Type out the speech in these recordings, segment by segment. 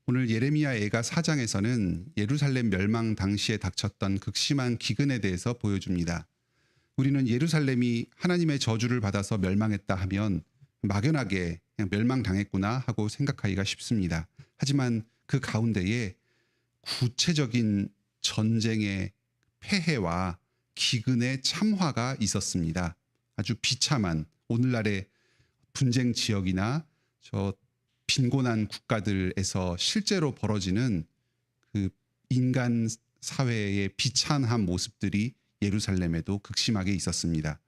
오늘 예레미야 애가 4장에서는 예루살렘 멸망 당시에 닥쳤던 극심한 기근에 대해서 보여줍니다. 우리는 예루살렘이 하나님의 저주를 받아서 멸망했다 하면 막연하게 그냥 멸망당했구나 하고 생각하기가 쉽습니다. 하지만 그 가운데에 구체적인 전쟁의 폐해와 기근의 참화가 있었습니다. 아주 비참한 오늘날의 분쟁 지역이나 저 빈곤한 국가들에서 실제로 벌어지는 그 인간 사회의 비참한 모습들이 예루살렘에도 극심하게 있었습니다.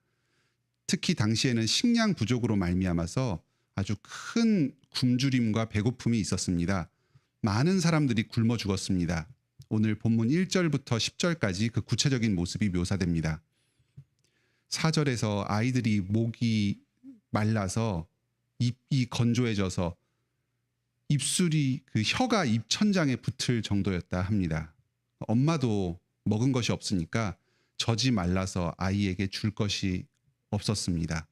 특히 당시에는 식량 부족으로 말미암아서 아주 큰 굶주림과 배고픔이 있었습니다. 많은 사람들이 굶어 죽었습니다. 오늘 본문 1절부터 10절까지 그 구체적인 모습이 묘사됩니다. 4절에서 아이들이 목이 말라서 입이 건조해져서 입술이 그 혀가 입천장에 붙을 정도였다 합니다. 엄마도 먹은 것이 없으니까 젖이 말라서 아이에게 줄 것이 없었습니다.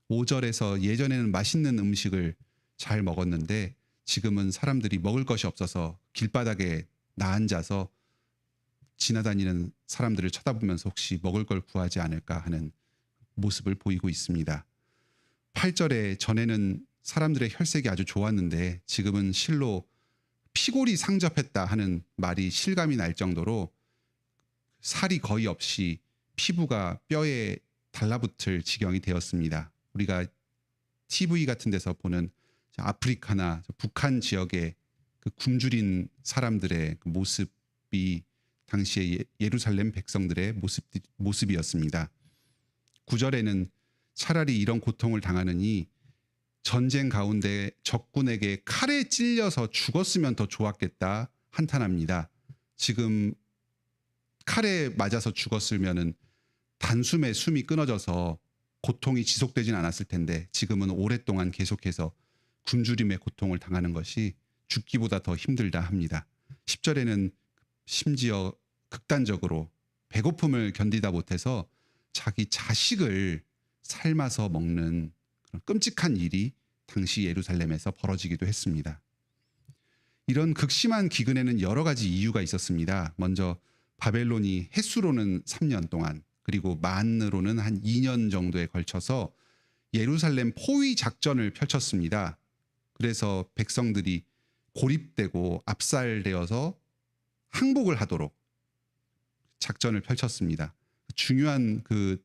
5절에서 예전에는 맛있는 음식을 잘 먹었는데 지금은 사람들이 먹을 것이 없어서 길바닥에 나앉아서 지나다니는 사람들을 쳐다보면서 혹시 먹을 걸 구하지 않을까 하는 모습을 보이고 있습니다. 8절에 전에는 사람들의 혈색이 아주 좋았는데 지금은 실로 피골이 상접했다 하는 말이 실감이 날 정도로 살이 거의 없이 피부가 뼈에 달라붙을 지경이 되었습니다. 우리가 TV 같은 데서 보는 아프리카나 북한 지역의 그 굶주린 사람들의 그 모습이 당시의 예루살렘 백성들의 모습이었습니다. 9절에는 차라리 이런 고통을 당하느니 전쟁 가운데 적군에게 칼에 찔려서 죽었으면 더 좋았겠다 한탄합니다. 지금 칼에 맞아서 죽었으면은 단숨에 숨이 끊어져서 고통이 지속되진 않았을 텐데 지금은 오랫동안 계속해서 굶주림의 고통을 당하는 것이 죽기보다 더 힘들다 합니다. 10절에는 심지어 극단적으로 배고픔을 견디다 못해서 자기 자식을 삶아서 먹는 그런 끔찍한 일이 당시 예루살렘에서 벌어지기도 했습니다. 이런 극심한 기근에는 여러 가지 이유가 있었습니다. 먼저 바벨론이 햇수로는 3년 동안 그리고 만으로는 한 2년 정도에 걸쳐서 예루살렘 포위 작전을 펼쳤습니다. 그래서 백성들이 고립되고 압살되어서 항복을 하도록 작전을 펼쳤습니다. 중요한 그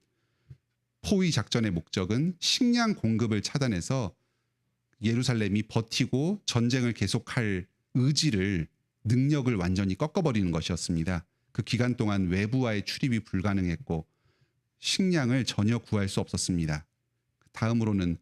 포위 작전의 목적은 식량 공급을 차단해서 예루살렘이 버티고 전쟁을 계속할 의지를 능력을 완전히 꺾어버리는 것이었습니다. 그 기간 동안 외부와의 출입이 불가능했고 식량을 전혀 구할 수 없었습니다. 다음으로는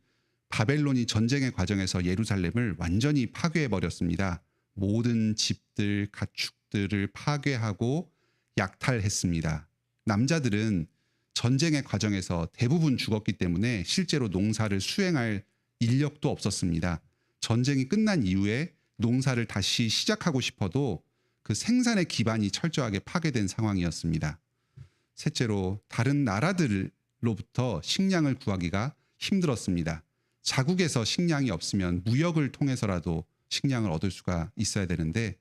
바벨론이 전쟁의 과정에서 예루살렘을 완전히 파괴해버렸습니다. 모든 집들, 가축들을 파괴하고 약탈했습니다. 남자들은 전쟁의 과정에서 대부분 죽었기 때문에 실제로 농사를 수행할 인력도 없었습니다. 전쟁이 끝난 이후에 농사를 다시 시작하고 싶어도 그 생산의 기반이 철저하게 파괴된 상황이었습니다. 셋째로 다른 나라들로부터 식량을 구하기가 힘들었습니다. 자국에서 식량이 없으면 무역을 통해서라도 식량을 얻을 수가 있어야 되는데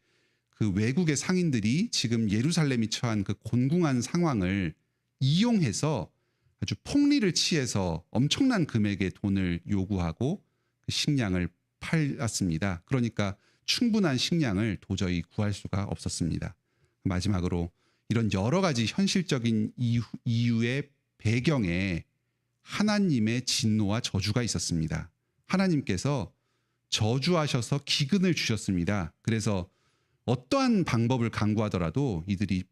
그 외국의 상인들이 지금 예루살렘이 처한 그 곤궁한 상황을 이용해서 아주 폭리를 취해서 엄청난 금액의 돈을 요구하고 그 식량을 팔았습니다. 그러니까 충분한 식량을 도저히 구할 수가 없었습니다. 마지막으로 이런 여러 가지 현실적인 이유의 배경에 하나님의 진노와 저주가 있었습니다. 하나님께서 저주하셔서 기근을 주셨습니다. 그래서 어떠한 방법을 강구하더라도 이들이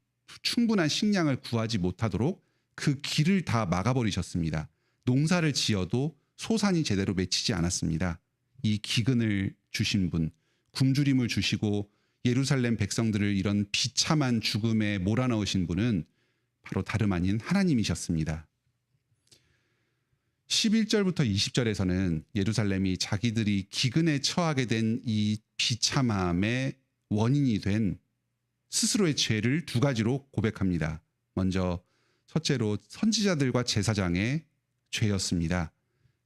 충분한 식량을 구하지 못하도록 그 길을 다 막아버리셨습니다. 농사를 지어도 소산이 제대로 맺히지 않았습니다. 이 기근을 주신 분, 굶주림을 주시고 예루살렘 백성들을 이런 비참한 죽음에 몰아넣으신 분은 바로 다름 아닌 하나님이셨습니다. 11절부터 20절에서는 예루살렘이 자기들이 기근에 처하게 된 이 비참함의 원인이 된 스스로의 죄를 두 가지로 고백합니다. 먼저 첫째로 선지자들과 제사장의 죄였습니다.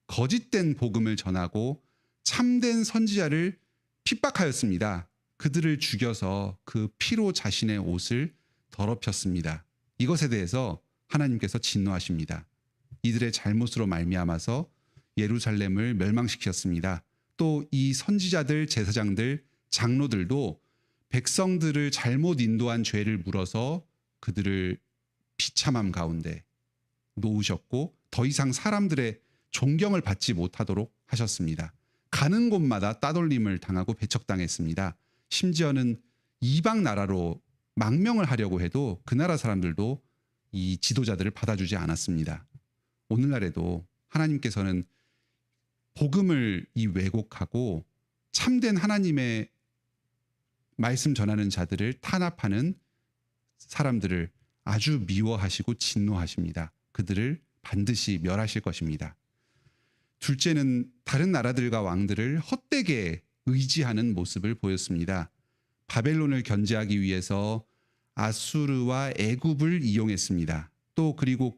거짓된 복음을 전하고 참된 선지자를 핍박하였습니다. 그들을 죽여서 그 피로 자신의 옷을 더럽혔습니다. 이것에 대해서 하나님께서 진노하십니다. 이들의 잘못으로 말미암아서 예루살렘을 멸망시켰습니다. 또 이 선지자들, 제사장들, 장로들도 백성들을 잘못 인도한 죄를 물어서 그들을 비참함 가운데 놓으셨고 더 이상 사람들의 존경을 받지 못하도록 하셨습니다. 가는 곳마다 따돌림을 당하고 배척당했습니다. 심지어는 이방 나라로 망명을 하려고 해도 그 나라 사람들도 이 지도자들을 받아주지 않았습니다. 오늘날에도 하나님께서는 복음을 왜곡하고 참된 하나님의 말씀 전하는 자들을 탄압하는 사람들을 아주 미워하시고 진노하십니다. 그들을 반드시 멸하실 것입니다. 둘째는 다른 나라들과 왕들을 헛되게 의지하는 모습을 보였습니다. 바벨론을 견제하기 위해서 아수르와 애굽을 이용했습니다. 또 그리고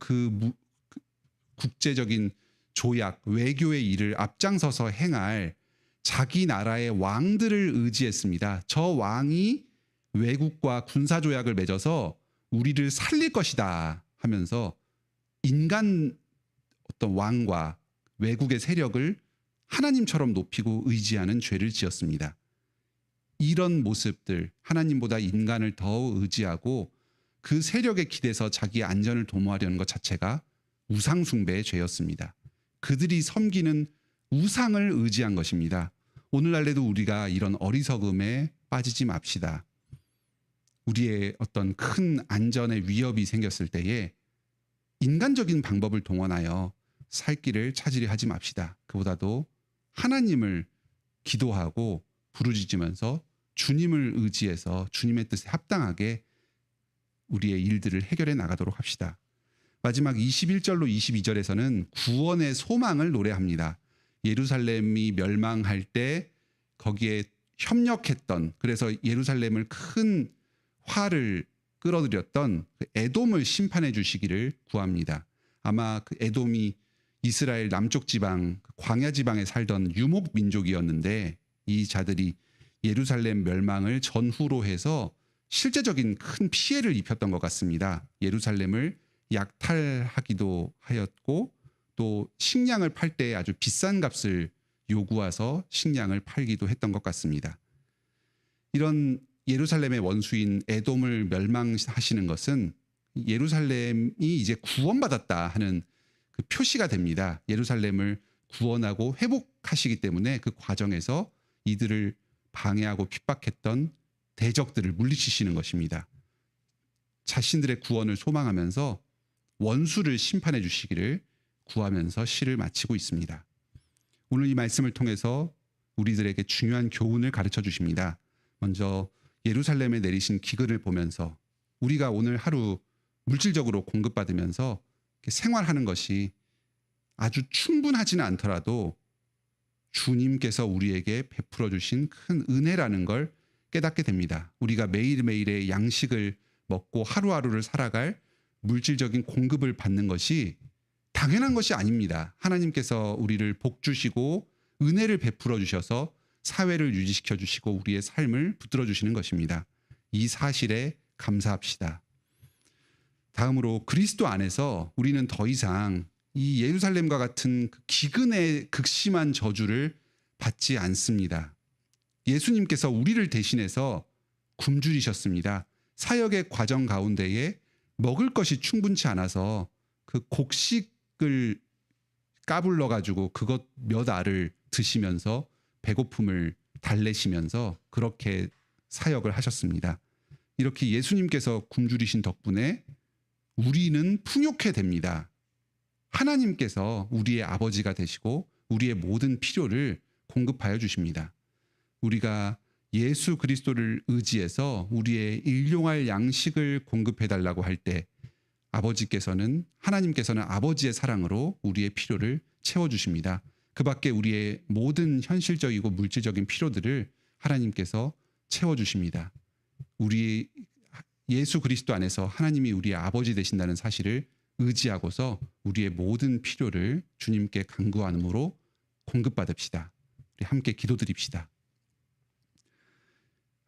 국제적인 조약, 외교의 일을 앞장서서 행할 자기 나라의 왕들을 의지했습니다. 저 왕이 외국과 군사조약을 맺어서 우리를 살릴 것이다 하면서 인간 어떤 왕과 외국의 세력을 하나님처럼 높이고 의지하는 죄를 지었습니다. 이런 모습들, 하나님보다 인간을 더 의지하고 그 세력에 기대서 자기의 안전을 도모하려는 것 자체가 우상 숭배의 죄였습니다. 그들이 섬기는 우상을 의지한 것입니다. 오늘날에도 우리가 이런 어리석음에 빠지지 맙시다. 우리의 어떤 큰 안전의 위협이 생겼을 때에 인간적인 방법을 동원하여 살 길을 찾으려 하지 맙시다. 그보다도 하나님을 기도하고 부르짖으면서 주님을 의지해서 주님의 뜻에 합당하게 우리의 일들을 해결해 나가도록 합시다. 마지막 21절로 22절에서는 구원의 소망을 노래합니다. 예루살렘이 멸망할 때 거기에 협력했던, 그래서 예루살렘을 큰 화를 끌어들였던 그 에돔을 심판해 주시기를 구합니다. 아마 그 에돔이 이스라엘 남쪽 지방, 광야 지방에 살던 유목 민족이었는데 이 자들이 예루살렘 멸망을 전후로 해서 실제적인 큰 피해를 입혔던 것 같습니다. 예루살렘을 약탈하기도 하였고 또 식량을 팔 때 아주 비싼 값을 요구해서 식량을 팔기도 했던 것 같습니다. 이런 예루살렘의 원수인 에돔을 멸망하시는 것은 예루살렘이 이제 구원받았다 하는 그 표시가 됩니다. 예루살렘을 구원하고 회복하시기 때문에 그 과정에서 이들을 방해하고 핍박했던 대적들을 물리치시는 것입니다. 자신들의 구원을 소망하면서 원수를 심판해 주시기를 구하면서 시를 마치고 있습니다. 오늘 이 말씀을 통해서 우리들에게 중요한 교훈을 가르쳐 주십니다. 먼저 예루살렘에 내리신 기근을 보면서 우리가 오늘 하루 물질적으로 공급받으면서 생활하는 것이 아주 충분하지는 않더라도 주님께서 우리에게 베풀어 주신 큰 은혜라는 걸 깨닫게 됩니다. 우리가 매일매일의 양식을 먹고 하루하루를 살아갈 물질적인 공급을 받는 것이 당연한 것이 아닙니다. 하나님께서 우리를 복 주시고 은혜를 베풀어 주셔서 사회를 유지시켜 주시고 우리의 삶을 붙들어 주시는 것입니다. 이 사실에 감사합시다. 다음으로 그리스도 안에서 우리는 더 이상 이 예루살렘과 같은 기근의 극심한 저주를 받지 않습니다. 예수님께서 우리를 대신해서 굶주리셨습니다. 사역의 과정 가운데에 먹을 것이 충분치 않아서 그 곡식을 까불러 가지고 그것 몇 알을 드시면서 배고픔을 달래시면서 그렇게 사역을 하셨습니다. 이렇게 예수님께서 굶주리신 덕분에 우리는 풍요케 됩니다. 하나님께서 우리의 아버지가 되시고 우리의 모든 필요를 공급하여 주십니다. 우리가 예수 그리스도를 의지해서 우리의 일용할 양식을 공급해 달라고 할 때 하나님께서는 아버지의 사랑으로 우리의 필요를 채워 주십니다. 그 밖에 우리의 모든 현실적이고 물질적인 필요들을 하나님께서 채워 주십니다. 우리 예수 그리스도 안에서 하나님이 우리의 아버지 되신다는 사실을 의지하고서 우리의 모든 필요를 주님께 간구함으로 공급받읍시다. 우리 함께 기도드립시다.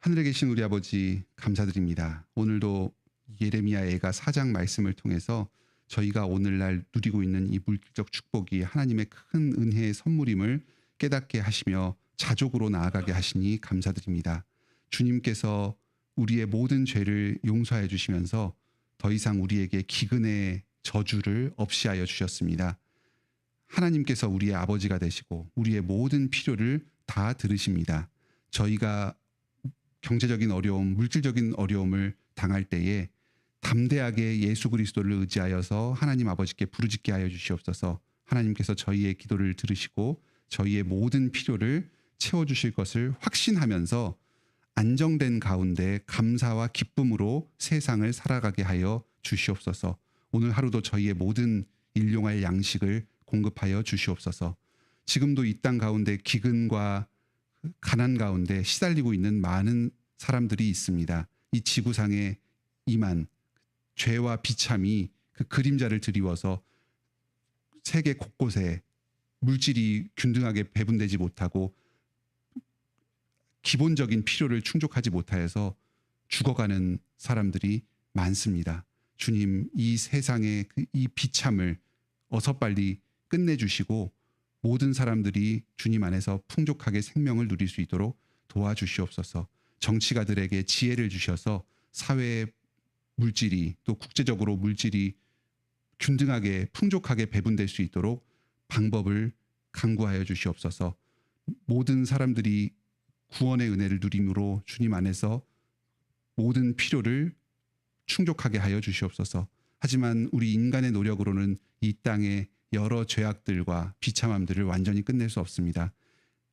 하늘에 계신 우리 아버지 감사드립니다. 오늘도 예레미야 애가 4장 말씀을 통해서 저희가 오늘날 누리고 있는 이 물질적 축복이 하나님의 큰 은혜의 선물임을 깨닫게 하시며 자족으로 나아가게 하시니 감사드립니다. 주님께서 우리의 모든 죄를 용서해 주시면서 더 이상 우리에게 기근의 저주를 없이 하여 주셨습니다. 하나님께서 우리의 아버지가 되시고 우리의 모든 필요를 다 들으십니다. 저희가 경제적인 어려움, 물질적인 어려움을 당할 때에 담대하게 예수 그리스도를 의지하여서 하나님 아버지께 부르짖게 하여 주시옵소서. 하나님께서 저희의 기도를 들으시고 저희의 모든 필요를 채워주실 것을 확신하면서 안정된 가운데 감사와 기쁨으로 세상을 살아가게 하여 주시옵소서. 오늘 하루도 저희의 모든 일용할 양식을 공급하여 주시옵소서. 지금도 이 땅 가운데 기근과 가난 가운데 시달리고 있는 많은 사람들이 있습니다. 이 지구상에 임한 죄와 비참이 그 그림자를 드리워서 세계 곳곳에 물질이 균등하게 배분되지 못하고 기본적인 필요를 충족하지 못하여서 죽어가는 사람들이 많습니다. 주님, 이 세상의 이 비참을 어서 빨리 끝내주시고 모든 사람들이 주님 안에서 풍족하게 생명을 누릴 수 있도록 도와주시옵소서. 정치가들에게 지혜를 주셔서 사회의 물질이 또 국제적으로 물질이 균등하게 풍족하게 배분될 수 있도록 방법을 강구하여 주시옵소서. 모든 사람들이 구원의 은혜를 누림으로 주님 안에서 모든 필요를 충족하게 하여 주시옵소서. 하지만 우리 인간의 노력으로는 이 땅의 여러 죄악들과 비참함들을 완전히 끝낼 수 없습니다.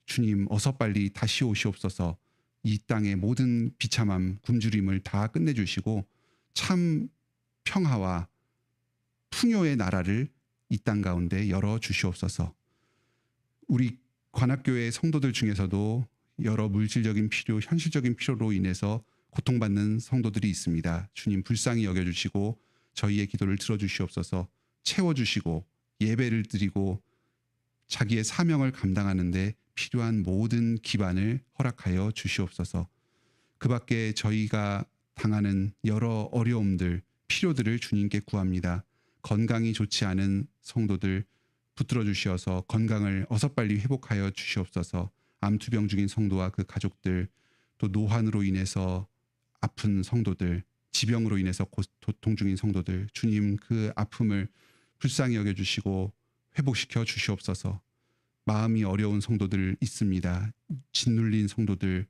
주님, 어서 빨리 다시 오시옵소서. 이 땅의 모든 비참함, 굶주림을 다 끝내주시고 참 평화와 풍요의 나라를 이 땅 가운데 열어 주시옵소서. 우리 관악교회 성도들 중에서도 여러 물질적인 필요, 현실적인 필요로 인해서 고통받는 성도들이 있습니다. 주님, 불쌍히 여겨주시고 저희의 기도를 들어주시옵소서. 채워주시고 예배를 드리고 자기의 사명을 감당하는 데 필요한 모든 기반을 허락하여 주시옵소서. 그 밖에 저희가 당하는 여러 어려움들, 필요들을 주님께 구합니다. 건강이 좋지 않은 성도들 붙들어 주시어서 건강을 어서 빨리 회복하여 주시옵소서. 암투병 중인 성도와 그 가족들, 또 노환으로 인해서 아픈 성도들, 지병으로 인해서 고통 중인 성도들, 주님 그 아픔을 불쌍히 여겨주시고 회복시켜 주시옵소서. 마음이 어려운 성도들 있습니다. 짓눌린 성도들,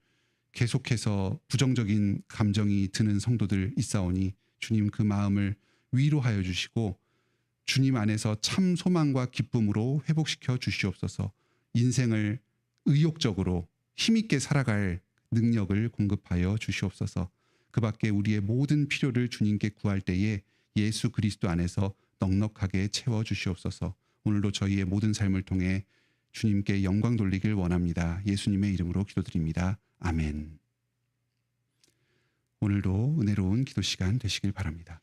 계속해서 부정적인 감정이 드는 성도들 있사오니 주님 그 마음을 위로하여 주시고 주님 안에서 참 소망과 기쁨으로 회복시켜 주시옵소서. 인생을 의욕적으로 힘있게 살아갈 능력을 공급하여 주시옵소서. 그 밖에 우리의 모든 필요를 주님께 구할 때에 예수 그리스도 안에서 넉넉하게 채워 주시옵소서. 오늘도 저희의 모든 삶을 통해 주님께 영광 돌리길 원합니다. 예수님의 이름으로 기도드립니다. 아멘. 오늘도 은혜로운 기도 시간 되시길 바랍니다.